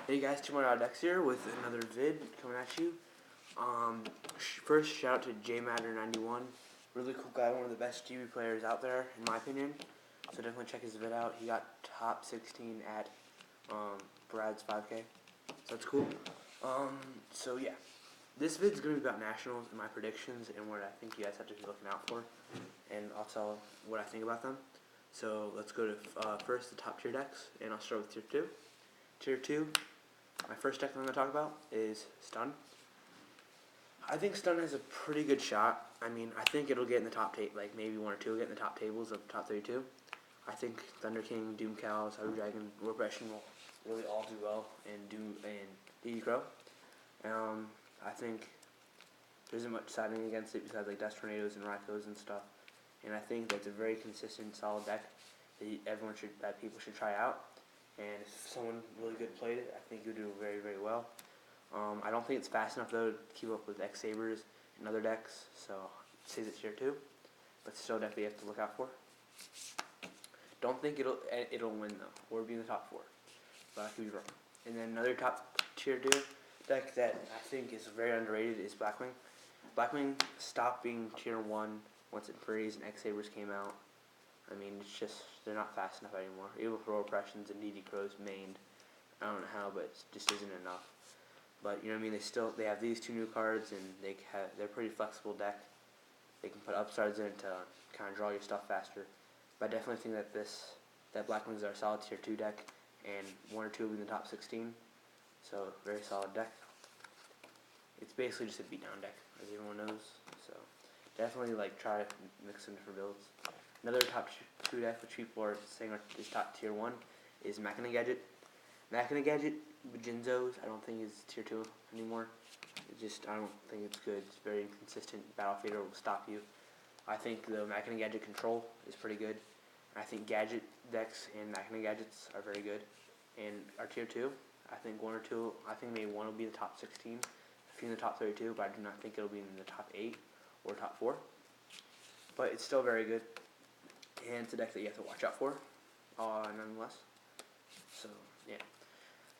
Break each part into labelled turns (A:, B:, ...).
A: Hey guys, Tomorrow Dex here with another vid coming at you. First, shout out to JMatter91. Really cool guy, one of the best GB players out there, in my opinion. So definitely check his vid out. He got top 16 at Brad's 5K. So that's cool. So yeah, this vid's going to be about nationals and my predictions and what I think you guys have to be looking out for. And I'll tell what I think about them. So let's go to first the top tier decks, and I'll start with tier 2. Tier 2, my first deck I'm going to talk about is Stun. I think Stun has a pretty good shot. I mean, I think it'll get in the top like maybe one or two will get in the top tables of top 32. I think Thunder King, Doom Cow, Cyber Dragon, War Oppression will really all do well, and DD Crow. I think there isn't much siding against it besides like Dust Tornadoes and Raikos and stuff. And I think that's a very consistent, solid deck that people should try out. And if someone really good played it, I think you'll do very, very well. I don't think it's fast enough though to keep up with X Sabers and other decks, so it says it's tier 2, but still definitely you have to look out for. Don't think it'll win though, or be in the top 4, but I could be wrong. And then another top tier 2 deck that I think is very underrated is Blackwing. Blackwing stopped being tier 1 once Infuriates and X Sabers came out. I mean, it's just, they're not fast enough anymore. Even with Royal Oppressions and DD Crows mained, I don't know how, but it just isn't enough. But, you know what I mean, they have these 2 new cards, and they're a pretty flexible deck. They can put upstarts in it to kind of draw your stuff faster. But I definitely think that Blackwings are a solid tier 2 deck, and 1 or 2 will be in the top 16. So, very solid deck. It's basically just a beatdown deck, as everyone knows. So, definitely try to mix some different builds. Another top 2 deck which people are saying is top tier 1 is Machina Gadget. Machina Gadget with Jinzos, I don't think is tier 2 anymore. I don't think it's good. It's very inconsistent. Battle Fader will stop you. I think the Machina Gadget control is pretty good. I think Gadget decks and Machina Gadgets are very good and are tier 2. I think 1 or 2, I think maybe 1 will be in the top 16, a few in the top 32, but I do not think it'll be in the top 8 or top 4. But it's still very good. And it's a deck that you have to watch out for, nonetheless. So, yeah.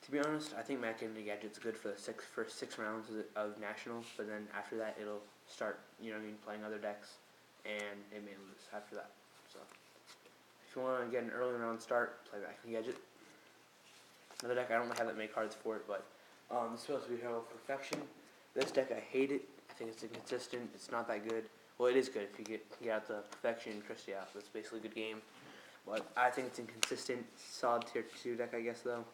A: To be honest, I think Machina Gadget's good for the first 6 rounds of Nationals, but then after that, it'll start, playing other decks, and it may lose after that. So, if you want to get an early round start, play Machina Gadget. Another deck, I don't have that many cards for it, but it's supposed to be Herald of Perfection. This deck, I hate it. I think it's inconsistent. It's not that good. Well, it is good if you get out the Perfection and Christie out. That's basically a good game. But I think it's inconsistent. Solid tier 2 deck, I guess, though.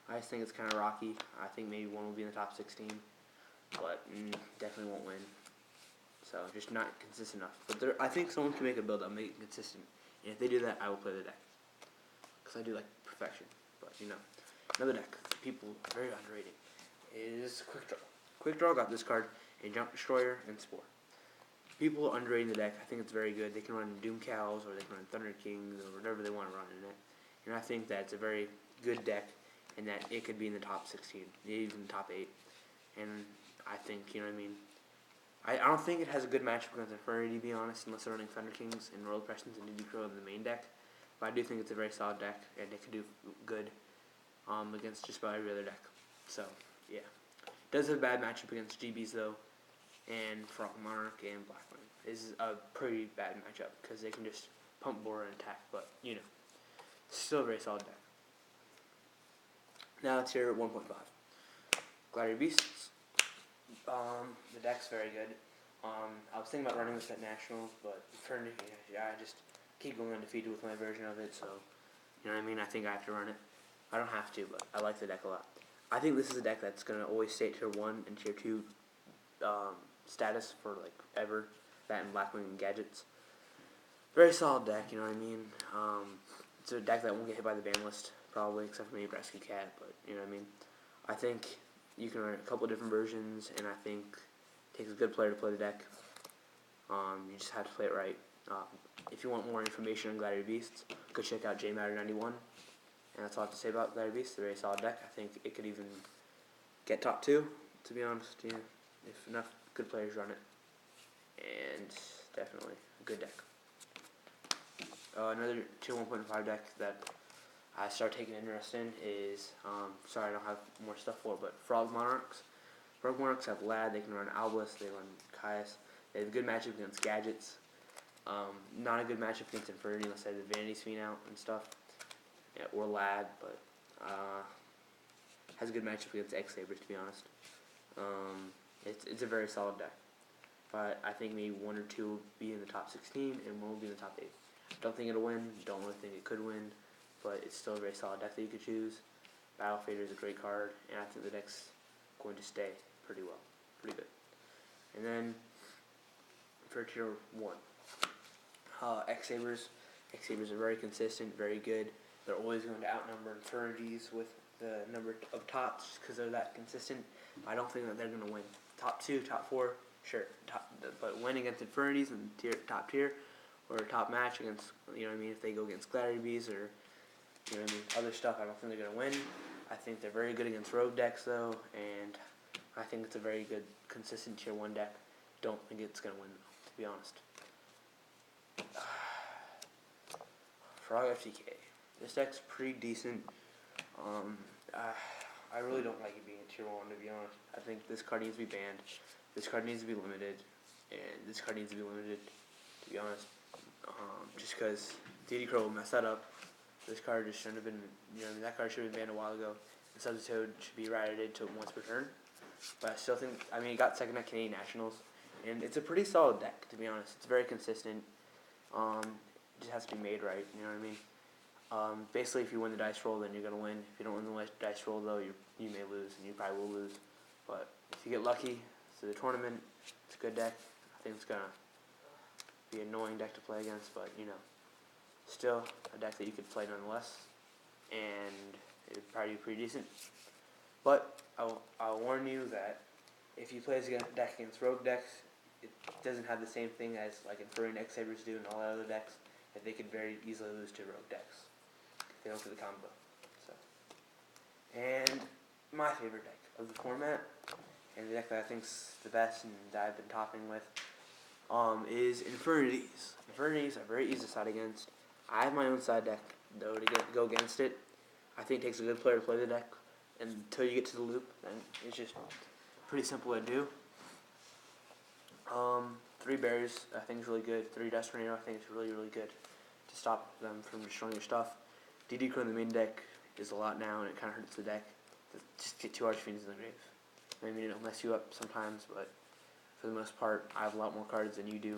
A: I just think it's kind of rocky. I think maybe 1 will be in the top 16. But definitely won't win. So, just not consistent enough. But I think someone can make a build that will make it consistent. And if they do that, I will play the deck. Because I do like Perfection. But, Another deck people are very underrated is Quick Draw. Quick Draw got this card in Junk Destroyer and Spore. People are underrating the deck. I think it's very good. They can run Doom Cows, or they can run Thunder Kings, or whatever they want to run in it. And I think that it's a very good deck, and that it could be in the top 16, maybe even the top 8. And I think, I don't think it has a good matchup against Infinity, to be honest, unless they're running Thunder Kings and Royal Oppressions and DD Crow in the main deck. But I do think it's a very solid deck, and it could do good against just about every other deck. So, yeah. It does have a bad matchup against GBs, though, and Frog Monarch and Blackwing. This is a pretty bad matchup because they can just pump Bora and attack, but still a very solid deck. Now it's here at 1.5. Gladiator Beasts. The deck's very good. I was thinking about running this at Nationals, but I just keep going undefeated with my version of it, so I think I have to run it. I don't have to, but I like the deck a lot. I think this is a deck that's going to always stay tier 1 and tier 2 status for ever. That and Blackwing Gadgets. Very solid deck, it's a deck that won't get hit by the ban list, probably, except for maybe Rescue Cat, but I think you can run a couple different versions, and I think it takes a good player to play the deck. You just have to play it right. If you want more information on Gladiator Beasts, go check out JMatter91. And that's all I have to say about Gladiator Beasts. It's a very solid deck. I think it could even get top 2, to be honest, if enough good players run it. And definitely a good deck. Another tier 1.5 deck that I started taking interest in is, sorry I don't have more stuff for it, but Frog Monarchs. Frog Monarchs have Lad, they can run Albus, they run Caius. They have a good matchup against Gadgets. Not a good matchup against Infinity unless they have the Vanity Sphere out and stuff. Yeah, or Lad, but has a good matchup against X-Sabers, to be honest. It's a very solid deck. But I think maybe 1 or 2 will be in the top 16 and 1 will be in the top 8. Don't think it'll win, don't really think it could win, but it's still a very solid deck that you could choose. Battle Fader is a great card, and I think the deck's going to stay pretty well. Pretty good. And then for tier 1, X-Sabers. X-Sabers are very consistent, very good. They're always going to outnumber Infinities with the number of tops because they're that consistent. I don't think that they're going to win. Top 2, top 4, sure. But winning against Infinities and top tier or top match against, if they go against Clarity Bees or, other stuff, I don't think they're going to win. I think they're very good against rogue decks, though, and I think it's a very good, consistent tier 1 deck. Don't think it's going to win, to be honest. Frog FTK. This deck's pretty decent. I really don't like it being a tier 1, to be honest. I think this card needs to be banned. This card needs to be limited. And this card needs to be limited, to be honest. Just because DD Crow will mess that up. This card just shouldn't have been, that card should have been banned a while ago. And Substitute should be rated to once per turn. But I still think, it got second at Canadian Nationals. And it's a pretty solid deck, to be honest. It's very consistent. It just has to be made right, you know what I mean? Basically, if you win the dice roll, then you're going to win. If you don't win the dice roll, though, you may lose, and you probably will lose. But if you get lucky to the tournament, it's a good deck. I think it's going to be an annoying deck to play against, but, still a deck that you could play nonetheless. And it would probably be pretty decent. But I'll warn you that if you play a deck against rogue decks, it doesn't have the same thing as like Infernal X-Sabers do and all that other decks, that they could very easily lose to rogue decks if they don't get the combo. So, and my favorite deck of the format, and the deck that I think's the best and that I've been topping with, is Infinities. Infinities are very easy to side against. I have my own side deck though to go against it. I think it takes a good player to play the deck, and until you get to the loop, then it's just pretty simple to do. 3 Berries I think is really good. 3 Dust Tornado I think is really, really good to stop them from destroying your stuff. DD Crow in the main deck is a lot now, and it kind of hurts the deck. Just get 2 Archfiends in the grave. I mean, it'll mess you up sometimes, but for the most part, I have a lot more cards than you do.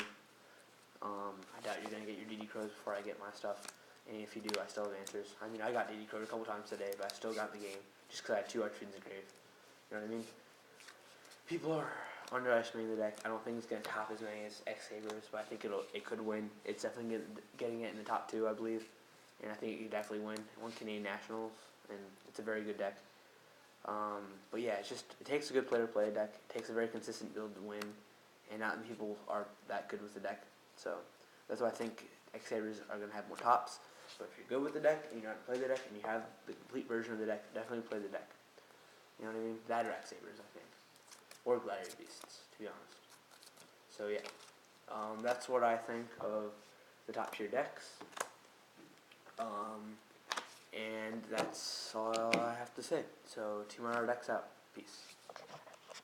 A: I doubt you're going to get your DD Crows before I get my stuff. And if you do, I still have answers. I mean, I got DD Crowed a couple times today, but I still got the game just because I had 2 Archfiends in the grave. You know what I mean? People are underestimating the deck. I don't think it's going to top as many as X-Sabers, but I think it could win. It's definitely getting it in the top 2, I believe. And I think it could definitely win. It won Canadian Nationals, and it's a very good deck. But yeah, it takes a good player to play a deck. It takes a very consistent build to win, and not many people are that good with the deck. So that's why I think X-Sabers are going to have more tops. But if you're good with the deck, and you know how to play the deck, and you have the complete version of the deck, definitely play the deck. You know what I mean? That or X-Sabers, I think. Or Gladiator Beasts, to be honest. So yeah, that's what I think of the top tier decks. And that's all I have to say. So Team RR decks out. Peace.